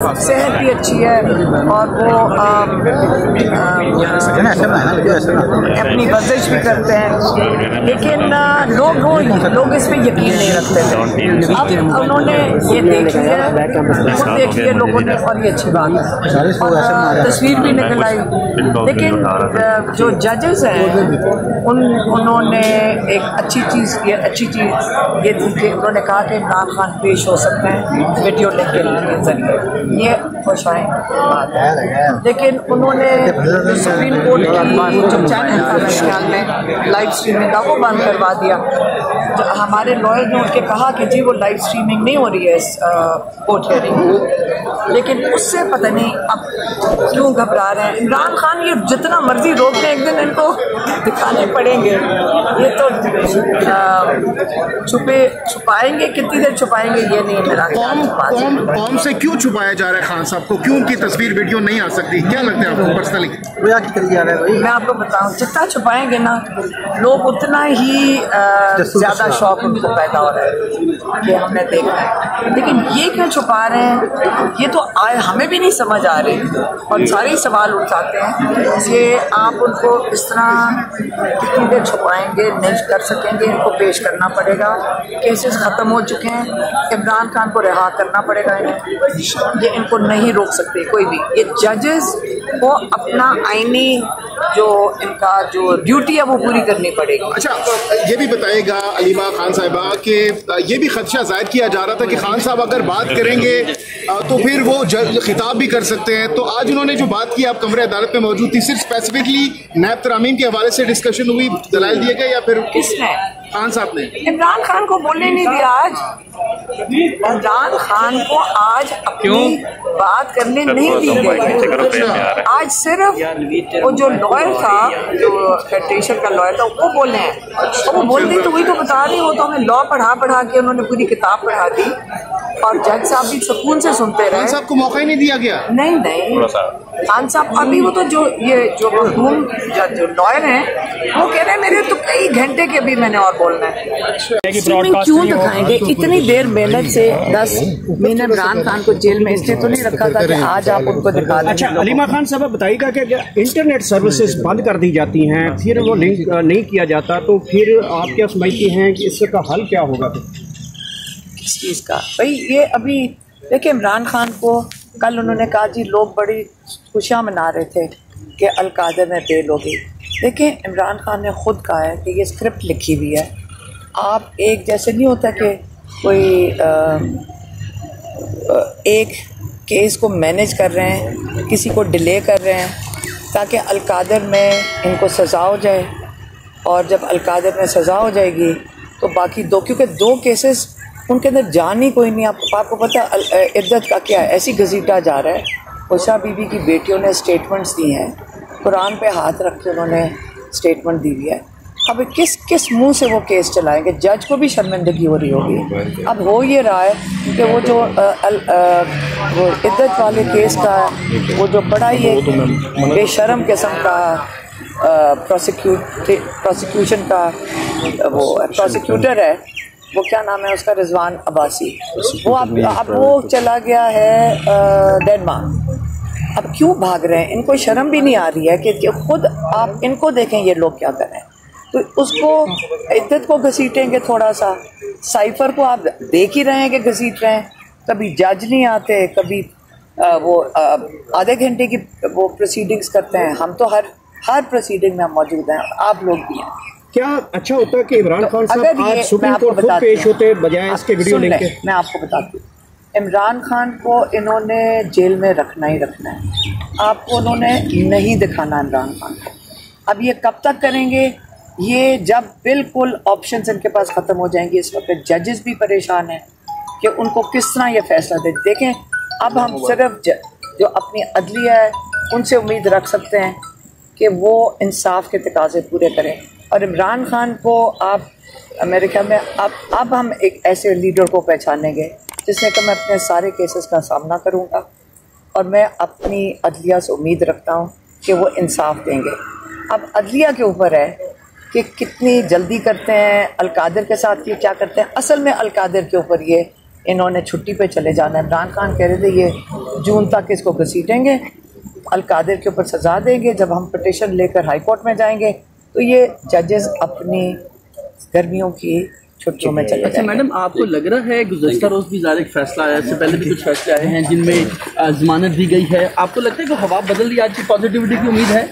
सेहत भी अच्छी है और वो अपनी वर्जिश भी करते हैं, लेकिन लोग इस पर यकीन नहीं रखते थे। अब उन्होंने ये देख लिया, खुद देख लिया लोगों ने, और ये अच्छी बात है, तस्वीर भी निकल आई। लेकिन जो जजेस हैं उन्होंने एक अच्छी चीज़ ये थी कि उन्होंने कहा कि इमरान खान पेश हो सकते हैं वीडियो लिंक के जरिए, ये खुश आए बात है। लेकिन उन्होंने सुप्रीम कोर्ट की जो चैनल था मेरे ख्याल में लाइव स्ट्रीमिंग का, वो बंद करवा दिया। हमारे लॉयर ने उनके कहा कि जी वो लाइव स्ट्रीमिंग नहीं हो रही है इस कोर्ट हियरिंग, लेकिन उससे पता नहीं अब क्यों घबरा रहे हैं। इमरान खान ये जितना मर्जी रोक दें, एक दिन इनको दिखाने पड़ेंगे। ये तो छुपाएंगे, कितनी देर छुपाएंगे ये नहीं मेरा। कौम से क्यों छुपाया जा रहा है खान साहब को? क्यों उनकी तस्वीर वीडियो नहीं आ सकती? क्या लगता है आपको पर्सनली? मैं आपको बताऊं, जितना छुपाएंगे ना लोग, उतना ही ज्यादा शौक उनको पैदा हो रहा है कि हमने देखा है। लेकिन ये क्यों छुपा रहे हैं, ये तो हमें भी नहीं समझ आ रही, और सारे सवाल उठाते हैं कि आप उनको इस तरह कितनी देर छुपाएंगे, नहीं कर सकेंगे, इनको पेश करना पड़ेगा। केसेस ख़त्म हो चुके हैं, इमरान खान को रिहा करना पड़ेगा इन्हें, ये इनको नहीं रोक सकते कोई भी। ये जजेस को अपना आईनी जो इनका जो ड्यूटी है वो पूरी करनी पड़ेगी। अच्छा, ये भी बताइएगा अलीमा खान साहिबा कि ये भी खदशा जाहिर किया जा रहा था कि खान साहब अगर बात करेंगे तो फिर वो खिताब भी कर सकते हैं। तो आज उन्होंने जो बात की, आप कमरे अदालत में मौजूद थी, सिर्फ स्पेसिफिकली नैब तरामीम के हवाले से डिस्कशन हुई, दलाइल दिए गए, या फिर किसने? खान साहब ने। इमरान खान को बोलने नहीं दिया आज। इमरान खान को आज अपनी बात करने नहीं दी गई। आज सिर्फ वो जो लॉयर था, जो फेडरेशन का लॉयर था, वो बोले हैं। तो वो बोलती तो वही तो बता रही, वो तो हमें लॉ पढ़ा के उन्होंने पूरी किताब पढ़ा दी, और जज साहब भी सुकून से सुनते रहे। खान साहब को मौका ही नहीं दिया गया? नहीं, खान साहब अभी वो तो जो मखदूम जो लॉयर हैं वो कह रहे हैं मेरे तो कई घंटे के भी मैंने और बोलना है। क्यों दिखाएंगे इतनी देर मेहनत से? 10 महीने इमरान खान को जेल में इसलिए तो नहीं रखा था कि आज आप उनको दिखा दें। अच्छा, अलीमा खान साहब बताइएगा कि इंटरनेट सर्विसेज बंद कर दी जाती हैं, फिर वो लिंक नहीं किया जाता, तो फिर आप क्या समझती हैं कि इसका हल क्या होगा? इस चीज़ का भाई, ये अभी देखिए, इमरान खान को कल उन्होंने कहा जी लोग बड़ी खुशियाँ मना रहे थे कि अलकादर में बेल होगी। देखिए, इमरान खान ने खुद कहा है कि ये स्क्रिप्ट लिखी हुई है। आप एक जैसे नहीं होता कि कोई एक केस को मैनेज कर रहे हैं, किसी को डिले कर रहे हैं ताकि अलकादर में इनको सज़ा हो जाए, और जब अलकादर में सज़ा हो जाएगी तो बाकी दो, क्योंकि 2 केसेस उनके अंदर जान ही कोई नहीं। आपको पता है इद्दत का क्या है? ऐसी घसीटा जा रहा है। उषा बीबी की बेटियों ने स्टेटमेंट्स दी हैं, कुरान पे हाथ रख के उन्होंने स्टेटमेंट दी हुई है। अब किस मुंह से वो केस चलाएंगे? जज को भी शर्मिंदगी हो रही होगी। अब हो ये रहा है कि वो जो वो इद्दत वाले केस का वो जो बड़ा ही बेशरम किस्म का प्रोसिक्यूशन का वो प्रोसिक्यूटर है, वो क्या नाम है उसका, रिजवान अब्बासी, वो अब वो चला गया है डेनमार्क। अब क्यों भाग रहे हैं? इनको शर्म भी नहीं आ रही है कि खुद आप इनको देखें ये लोग क्या कर रहे हैं। तो उसको इद्दत को घसीटेंगे थोड़ा सा, साइफर को आप देख ही रहे हैं कि घसीट रहे हैं। कभी जज नहीं आते, कभी वो आधे घंटे की वो प्रोसीडिंग्स करते हैं। हम तो हर प्रोसीडिंग में मौजूद हैं, आप लोग भी हैं। क्या अच्छा होता है कि इमरान खान साहब आज सुप्रीम कोर्ट खुद पेश होते बजाय इसके वीडियो लिंक के? मैं आपको बताती हूँ, इमरान खान को इन्होंने जेल में रखना ही रखना है। आपको उन्होंने नहीं दिखाना इमरान खान को। अब ये कब तक करेंगे? ये जब बिल्कुल ऑप्शंस इनके पास ख़त्म हो जाएंगे। इस वक्त जजेस भी परेशान हैं कि उनको किस तरह ये फैसला दे। देखें, अब हम सिर्फ जो अपनी अदलिया है उनसे उम्मीद रख सकते हैं कि वो इंसाफ के तकाज़े पूरे करें। और इमरान खान को आप अमेरिका में अब हम एक ऐसे लीडर को पहचानेंगे जिसने कहा मैं अपने सारे केसेस का सामना करूंगा, और मैं अपनी अदलिया से उम्मीद रखता हूं कि वो इंसाफ देंगे। अब अदलिया के ऊपर है कि कितनी जल्दी करते हैं अलकादर के साथ, ये क्या करते हैं। असल में अलकादर के ऊपर ये इन्होंने छुट्टी पे चले जाना है। इमरान खान कह रहे थे ये जून तक इसको घसीटेंगे, अल-कादिर के ऊपर सज़ा देंगे, जब हम पिटीशन लेकर हाई कोर्ट में जाएंगे तो ये जजेस अपनी गर्मियों की छुट्टियों में चले। अच्छा मैडम, आपको लग रहा है गुज़श्ता रोज़ भी ज़्यादा एक फैसला आया, इससे पहले भी कुछ फैसले आए हैं जिनमें ज़मानत दी गई है, आपको लगता है कि हवा बदल रही है, आज की पॉजिटिविटी की उम्मीद है?